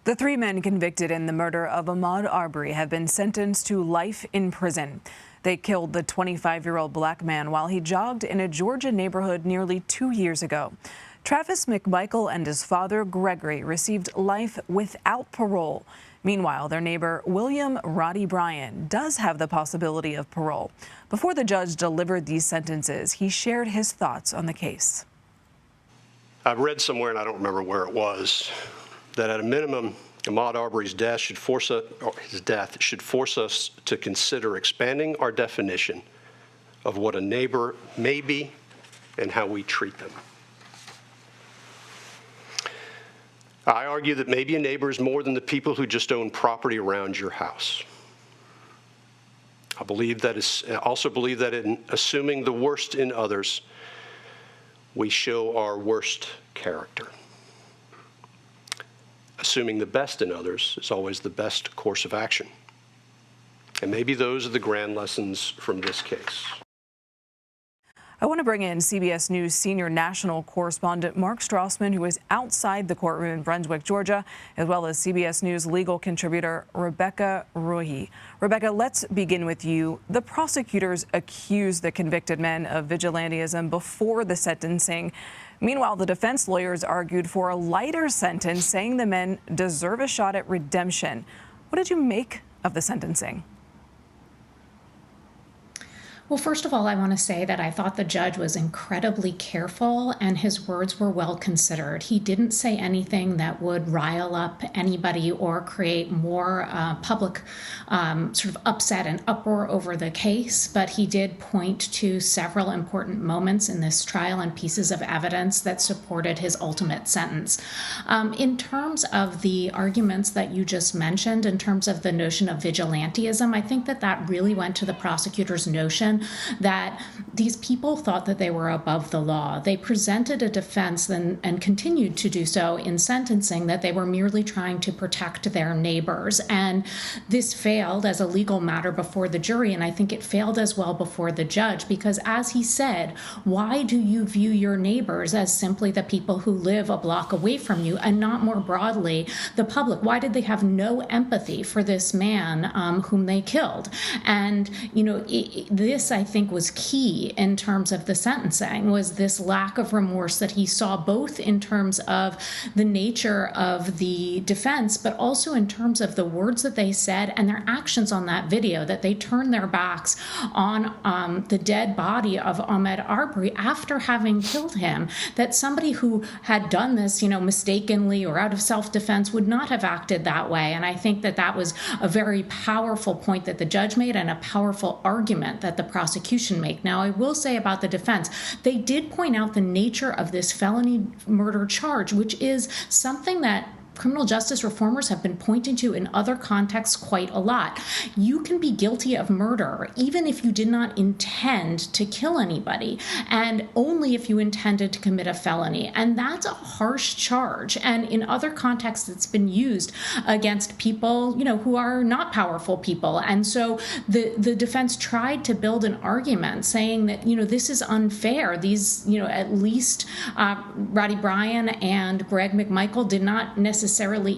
The three men convicted in the murder of Ahmaud Arbery have been sentenced to life in prison. They killed the 25-year-old black man while he jogged in a Georgia neighborhood nearly 2 years ago. Travis McMichael and his father, Gregory, received life without parole. Meanwhile, their neighbor, William "Roddie" Bryan, does have the possibility of parole. Before the judge delivered these sentences, he shared his thoughts on the case. I've read somewhere, and I don't remember where it was, that at a minimum, Ahmaud Arbery's death should force us to consider expanding our definition of what a neighbor may be and how we treat them. I argue that maybe a neighbor is more than the people who just own property around your house. I also believe that in assuming the worst in others, we show our worst character. Assuming the best in others is always the best course of action. And maybe those are the grand lessons from this case. I want to bring in CBS News senior national correspondent Mark Strassmann, who is outside the courtroom in Brunswick, Georgia, as well as CBS News legal contributor Rebecca Roiphe. Rebecca, let's begin with you. The prosecutors accused the convicted men of vigilantism before the sentencing. Meanwhile, the defense lawyers argued for a lighter sentence, saying the men deserve a shot at redemption. What did you make of the sentencing? Well, first of all, I want to say that I thought the judge was incredibly careful and his words were well considered. He didn't say anything that would rile up anybody or create more public sort of upset and uproar over the case, but he did point to several important moments in this trial and pieces of evidence that supported his ultimate sentence. In terms of the arguments that you just mentioned, in terms of the notion of vigilantism, I think that really went to the prosecutor's notion that these people thought that they were above the law. They presented a defense and continued to do so in sentencing that they were merely trying to protect their neighbors. And this failed as a legal matter before the jury, and I think it failed as well before the judge, because as he said, why do you view your neighbors as simply the people who live a block away from you and not more broadly the public? Why did they have no empathy for this man whom they killed? And, you know, this, I think, was key in terms of the sentencing, was this lack of remorse that he saw both in terms of the nature of the defense, but also in terms of the words that they said and their actions on that video, that they turned their backs on the dead body of Ahmaud Arbery after having killed him, that somebody who had done this, you know, mistakenly or out of self-defense would not have acted that way. And I think that was a very powerful point that the judge made and a powerful argument that the prosecution make. Now, I will say about the defense, they did point out the nature of this felony murder charge, which is something that criminal justice reformers have been pointing to in other contexts quite a lot. You can be guilty of murder even if you did not intend to kill anybody, and only if you intended to commit a felony. And that's a harsh charge. And in other contexts, it's been used against people, you know, who are not powerful people. And so the defense tried to build an argument saying that, you know, this is unfair. These, you know, at least Roddie Bryan and Greg McMichael did not necessarily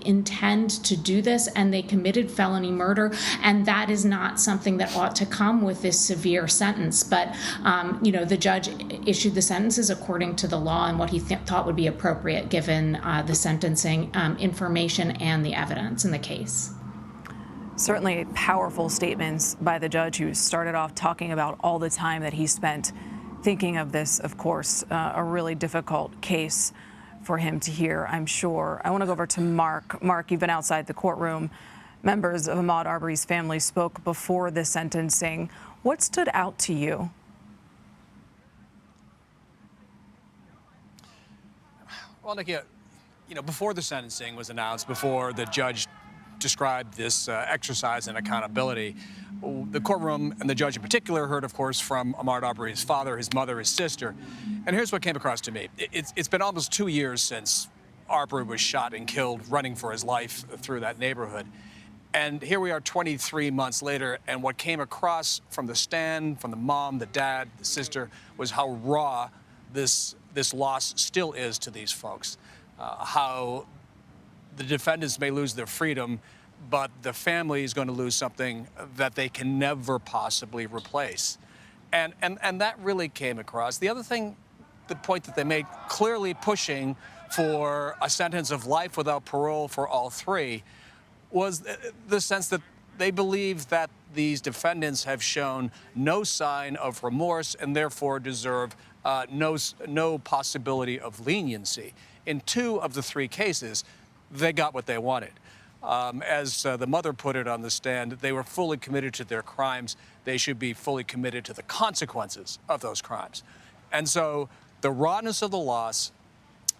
intend to do this, and they committed felony murder, and that is not something that ought to come with this severe sentence. But you know, the judge issued the sentences according to the law and what he thought would be appropriate given the sentencing information and the evidence in the case. Certainly powerful statements by the judge, who started off talking about all the time that he spent thinking of this, of course, a really difficult case for him to hear, I'm sure. I want to go over to Mark. Mark, you've been outside the courtroom. Members of Ahmaud Arbery's family spoke before the sentencing. What stood out to you? Well, Nikki, you know, before the sentencing was announced, before the judge described this exercise in accountability, the courtroom and the judge in particular heard, of course, from Ahmaud Arbery's father, his mother, his sister. And here's what came across to me. It's been almost 2 years since Arbery was shot and killed running for his life through that neighborhood. And here we are 23 months later, and what came across from the stand, from the mom, the dad, the sister, was how raw this loss still is to these folks. How the defendants may lose their freedom, but the family is going to lose something that they can never possibly replace. And that really came across. The other thing, the point that they made, clearly pushing for a sentence of life without parole for all three, was the sense that they believe that these defendants have shown no sign of remorse and therefore deserve no possibility of leniency. In 2 of the 3 cases, they got what they wanted. As the mother put it on the stand, they were fully committed to their crimes. They should be fully committed to the consequences of those crimes. And so the rawness of the loss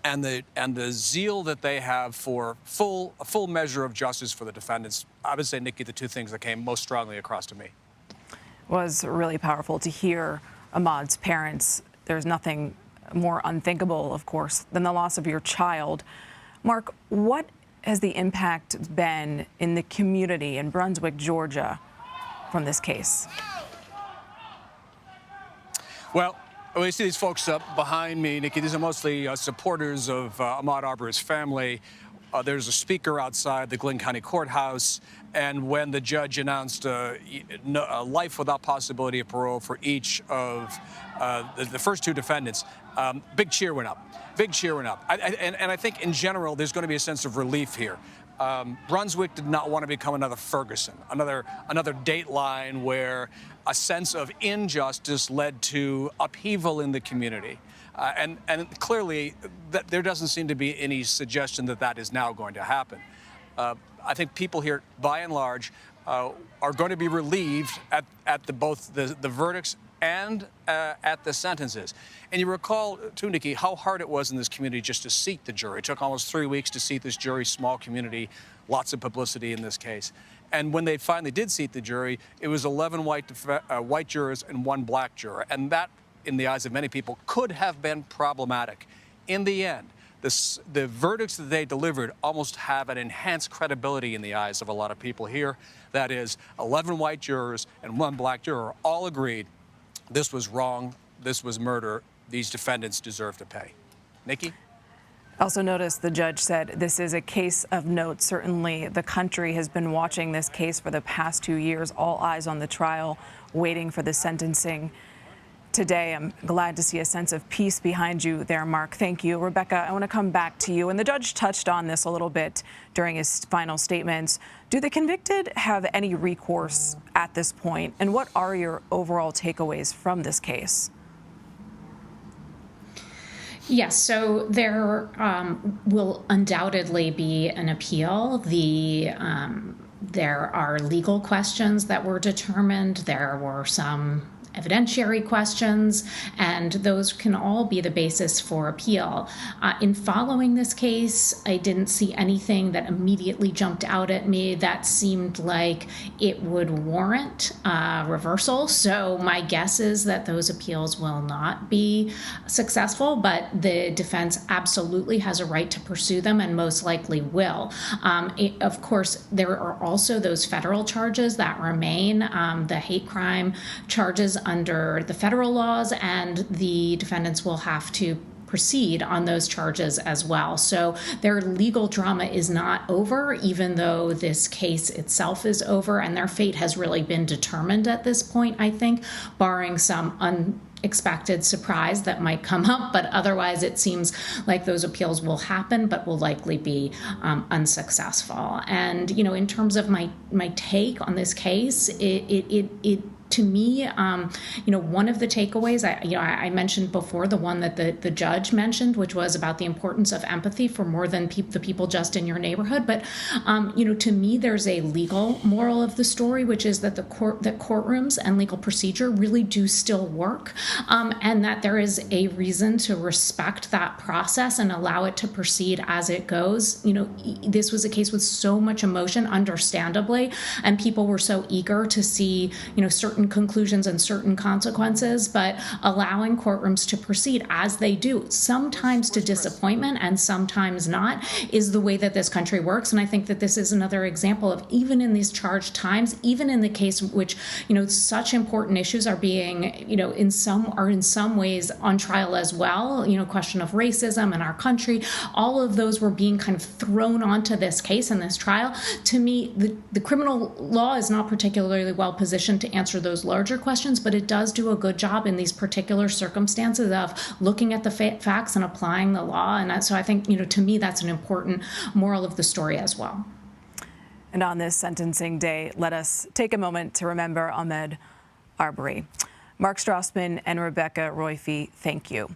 and the zeal that they have for a full measure of justice for the defendants, I would say, Nikki, the 2 things that came most strongly across to me. It was really powerful to hear Ahmaud's parents. There's nothing more unthinkable, of course, than the loss of your child. Mark, what has the impact been in the community in Brunswick, Georgia, from this case? Well, when you see these folks behind me, Nikki, these are mostly supporters of Ahmaud Arbery's family. There's a speaker outside the Glynn County Courthouse, and when the judge announced a life without possibility of parole for each of the first 2 defendants, big cheer went up. Big cheer went up. And I think in general, there's going to be a sense of relief here. Brunswick did not want to become another Ferguson, another Dateline where a sense of injustice led to upheaval in the community. And clearly, there doesn't seem to be any suggestion that that is now going to happen. I think people here, by and large, are going to be relieved at both the verdicts and at the sentences. And you recall, too, Nikki, how hard it was in this community just to seat the jury. It took almost 3 weeks to seat this jury, small community, lots of publicity in this case. And when they finally did seat the jury, it was 11 white jurors and 1 black juror. And that, in the eyes of many people, could have been problematic. In the end, the verdicts that they delivered almost have an enhanced credibility in the eyes of a lot of people here. That is, 11 white jurors and 1 black juror all agreed this was wrong, this was murder, these defendants deserve to pay. Nikki? Also notice the judge said this is a case of note. Certainly the country has been watching this case for the past 2 years, all eyes on the trial, waiting for the sentencing today. I'm glad to see a sense of peace behind you there, Mark. Thank you. Rebecca, I want to come back to you. And the judge touched on this a little bit during his final statements. Do the convicted have any recourse at this point? And what are your overall takeaways from this case? Yes, so there will undoubtedly be an appeal. There are legal questions that were determined. There were some evidentiary questions, and those can all be the basis for appeal. In following this case, I didn't see anything that immediately jumped out at me that seemed like it would warrant reversal. So my guess is that those appeals will not be successful, but the defense absolutely has a right to pursue them and most likely will. Of course, there are also those federal charges that remain, the hate crime charges under the federal laws, and the defendants will have to proceed on those charges as well. So their legal drama is not over, even though this case itself is over, and their fate has really been determined at this point, I think, barring some unexpected surprise that might come up. But otherwise, it seems like those appeals will happen, but will likely be unsuccessful. And, you know, in terms of my take on this case, it to me, one of the takeaways, I mentioned before, the one that the judge mentioned, which was about the importance of empathy for more than the people just in your neighborhood. But, to me, there's a legal moral of the story, which is that that courtrooms and legal procedure really do still work, and that there is a reason to respect that process and allow it to proceed as it goes. This was a case with so much emotion, understandably, and people were so eager to see, certain certain conclusions and certain consequences, but allowing courtrooms to proceed as they do, sometimes to disappointment and sometimes not, is the way that this country works. And I think that this is another example of, even in these charged times, even in the case in which, such important issues are being, in some ways on trial as well, question of racism in our country, all of those were being kind of thrown onto this case and this trial. To me, the criminal law is not particularly well positioned to answer those larger questions, but it does do a good job in these particular circumstances of looking at the facts and applying the law. And so I think, to me, that's an important moral of the story as well. And on this sentencing day, let us take a moment to remember Ahmaud Arbery. Mark Strassmann and Rebecca Roiphe, thank you.